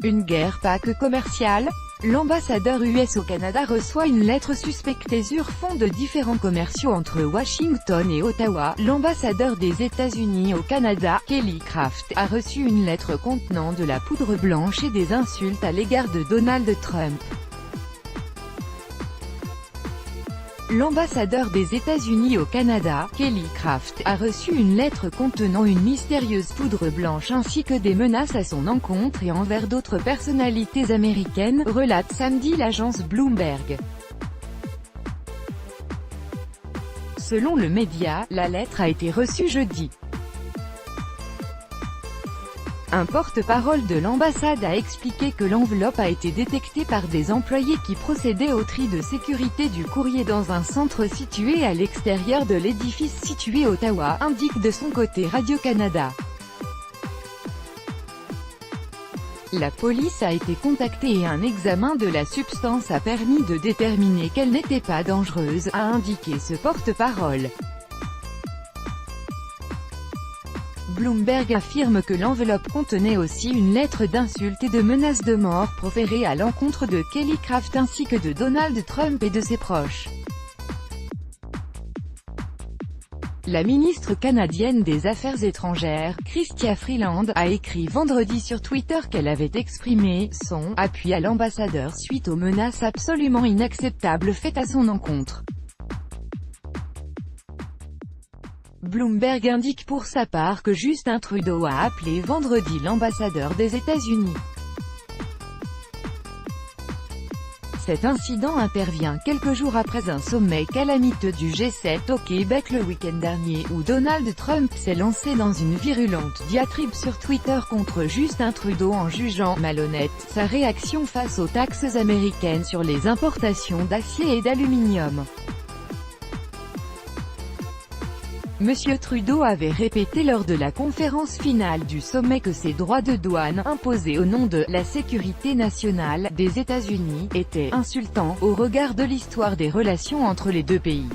Une guerre pas que commerciale? L'ambassadeur US au Canada reçoit une lettre suspectée sur fond de différends commerciaux entre Washington et Ottawa. L'ambassadeur des États-Unis au Canada, Kelly Craft, a reçu une lettre contenant de la poudre blanche et des insultes à l'égard de Donald Trump. L'ambassadeur des États-Unis au Canada, Kelly Craft, a reçu une lettre contenant une mystérieuse poudre blanche ainsi que des menaces à son encontre et envers d'autres personnalités américaines, relate samedi l'agence Bloomberg. Selon le média, la lettre a été reçue jeudi. Un porte-parole de l'ambassade a expliqué que l'enveloppe a été détectée par des employés qui procédaient au tri de sécurité du courrier dans un centre situé à l'extérieur de l'édifice situé à Ottawa, indique de son côté Radio-Canada. La police a été contactée et un examen de la substance a permis de déterminer qu'elle n'était pas dangereuse, a indiqué ce porte-parole. Bloomberg affirme que l'enveloppe contenait aussi une lettre d'insultes et de menaces de mort proférées à l'encontre de Kelly Craft ainsi que de Donald Trump et de ses proches. La ministre canadienne des Affaires étrangères, Chrystia Freeland, a écrit vendredi sur Twitter qu'elle avait exprimé son appui à l'ambassadeur suite aux menaces absolument inacceptables faites à son encontre. Bloomberg indique pour sa part que Justin Trudeau a appelé vendredi l'ambassadeur des États-Unis. Cet incident intervient quelques jours après un sommet calamiteux du G7 au Québec le week-end dernier où Donald Trump s'est lancé dans une virulente diatribe sur Twitter contre Justin Trudeau en jugeant malhonnête sa réaction face aux taxes américaines sur les importations d'acier et d'aluminium. Monsieur Trudeau avait répété lors de la conférence finale du sommet que ces droits de douane, imposés au nom de « la sécurité nationale » des États-Unis, étaient insultants, au regard de l'histoire des relations entre les deux pays.